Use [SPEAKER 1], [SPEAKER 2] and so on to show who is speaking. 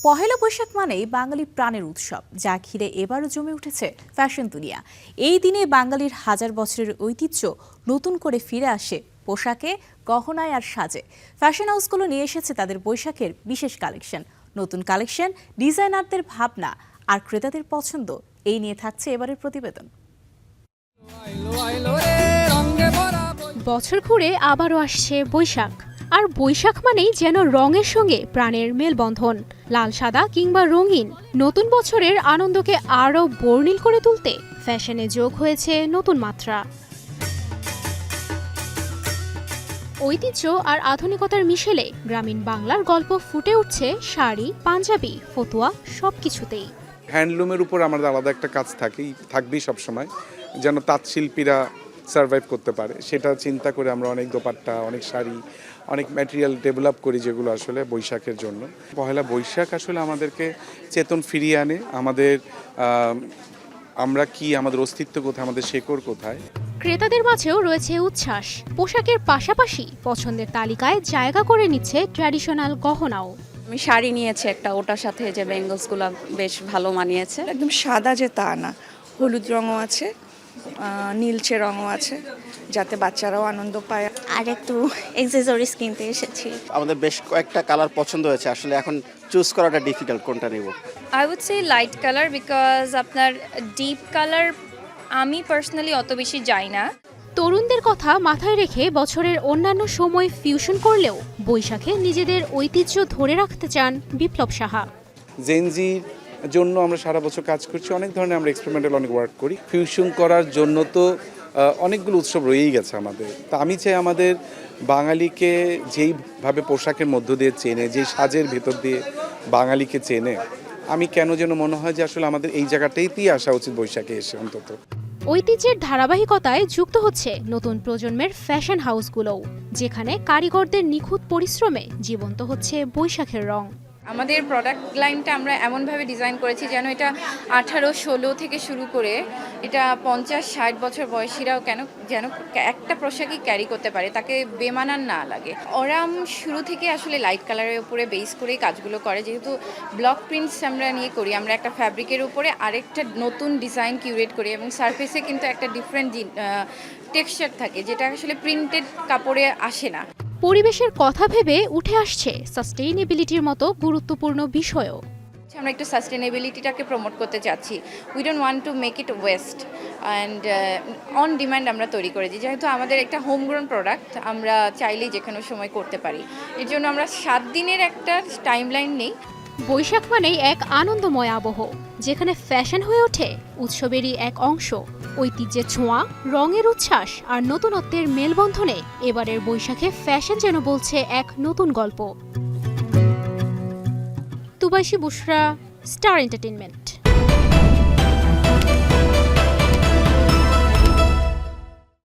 [SPEAKER 1] পহেলা বৈশাখ মানেই বাঙালি প্রাণের উৎসব, যা ঘিরে এবারও জমে উঠেছে ফ্যাশন দুনিয়া। এই দিনে বাঙালির হাজার বছরের ঐতিহ্য নতুন করে ফিরে আসে পোশাকে, গহনায় আর সাজে। ফ্যাশন হাউসগুলো নিয়ে এসেছে তাদের বৈশাখের বিশেষ কালেকশন, নতুন কালেকশন, ডিজাইনারদের ভাবনা আর ক্রেতাদের পছন্দ। এই নিয়ে থাকছে এবারের প্রতিবেদন।
[SPEAKER 2] বছর ঘুরে আবারও আসছে বৈশাখ, আর বৈশাখ মানেই যেন রঙের সঙ্গে প্রাণের মেলবন্ধন। লাল, সাদা কিংবা রঙিন, নতুন বছরের আনন্দকে আরও বর্ণিল করে তুলতে ফ্যাশনে যোগ হয়েছে নতুন মাত্রা। ঐতিহ্য আর আধুনিকতার মিশেলে গ্রামীণ বাংলার গল্প ফুটে উঠছে শাড়ি, পাঞ্জাবি, ফতুয়া সবকিছুতেই।
[SPEAKER 3] হ্যান্ডলুমের উপর আমাদের আলাদা একটা কাজ থাকবেই সবসময়, যেন তাঁত শিল্পীরা সার্ভাইভ করতে পারে। সেটা চিন্তা করে আমরা অনেক দোপাট্টা, অনেক শাড়ি, অনেক ম্যাটেরিয়াল ডেভেলপ করি, যেগুলো আসলে বৈশাখের জন্য। পহেলা বৈশাখ আসলে আমাদেরকে চেতন ফিরিয়ে আনে, আমরা কি, আমাদের অস্তিত্ব কোথায়, আমাদের শেকড় কোথায়।
[SPEAKER 2] ক্রেতাদের মাঝেও রয়েছে উচ্ছ্বাস। পোশাকের পাশাপাশি পছন্দের তালিকায় জায়গা করে নিচ্ছে ট্র্যাডিশনাল গহনাও।
[SPEAKER 4] আমি শাড়ি নিয়েছি একটা, ওটার সাথে যে বেঙ্গলসগুলো বেশ ভালো মানিয়েছে।
[SPEAKER 5] একদম সাদা যে তা না, হলুদ রঙও আছে, নীলচে রঙও আছে, যাতে বাচ্চারাও আনন্দ পায়।
[SPEAKER 6] আর একটু অ্যাক্সেসরিজ কিনতে এসেছি।
[SPEAKER 7] আমাদের বেশ কয়েকটা কালার পছন্দ হয়েছে, আসলে এখন চুজ করাটা ডিফিকাল্ট কোনটা নেব।
[SPEAKER 8] I would say light colour, because আপনার ডিপ কালার আমি পার্সোনালি অত বেশি যাই না।
[SPEAKER 2] তরুণদের কথা মাথায় রেখে বছরের অন্যান্য সময় ফিউশন করলেও বৈশাখে নিজেদের ঐতিহ্য ধরে রাখতে চান বিপ্লব সাহা।
[SPEAKER 3] জেনজির জন্য আমরা সারা বছর কাজ করছি, অনেক ধরনের আমরা এক্সপেরিমেন্টাল অনেক ওয়ার্ক করি। ফিউশন করার জন্য তো অনেকগুলো উৎসব রয়েই গেছে আমাদের। তা আমি চাই আমাদের বাঙালিকে যেইভাবে পোশাকের মধ্য দিয়ে চেনে, যেই সাজের ভেতর দিয়ে বাঙালিকে চেনে, আমি কেন যেন মনে হয় যে আসলে আমাদের এই জায়গাটাইতেই আসা উচিত বৈশাখে এসে অন্তত।
[SPEAKER 2] ঐতিহ্যের ধারাবাহিকতায় যুক্ত হচ্ছে নতুন প্রজন্মের ফ্যাশন হাউসগুলোও, যেখানে কারিগরদের নিখুঁত পরিশ্রমে জীবন্ত হচ্ছে বৈশাখের রং।
[SPEAKER 8] আমাদের প্রোডাক্ট লাইনটা আমরা এমনভাবে ডিজাইন করেছি যেন এটা 18-16 থেকে শুরু করে এটা 50-60 বছর বয়সীরাও যেন একটা পোশাকই ক্যারি করতে পারে, তাকে বেমানান না লাগে। ওরা শুরু থেকে আসলে লাইট কালারের উপরে বেস করেই কাজগুলো করে। যেহেতু ব্লক প্রিন্টস আমরা নিয়ে করি, আমরা একটা ফ্যাব্রিকের উপরে আরেকটা নতুন ডিজাইন কিউরেট করি, এবং সারফেসে কিন্তু একটা ডিফারেন্ট টেক্সচার থাকে, যেটা আসলে প্রিন্টেড কাপড়ে আসে না।
[SPEAKER 2] পরিবেশের কথা ভেবে উঠে আসছে সাস্টেইনেবিলিটির মতো গুরুত্বপূর্ণ বিষয়ও।
[SPEAKER 8] আমরা একটু সাস্টেনেবিলিটিটাকে প্রমোট করতে চাচ্ছি। We don't want to make it West, and on demand আমরা তৈরি করেছি। যেহেতু আমাদের একটা হোমগ্রোন প্রোডাক্ট, আমরা চাইলেই যে কোনো সময় করতে পারি। এর জন্য আমরা 7 দিনের একটা টাইমলাইন নেই।
[SPEAKER 2] বৈশাখ মানেই এক আনন্দময় আবহ, যেখানে ফ্যাশন হয়ে ওঠে উৎসবেরই এক অংশ। ঐতিহ্যের ছোঁয়া, রঙের উচ্ছ্বাস আর নতুনত্বের মেলবন্ধনে এবারের বৈশাখে ফ্যাশন যেন বলছে এক নতুন গল্প। তুবাইশি বুশরা, স্টার এন্টারটেইনমেন্ট।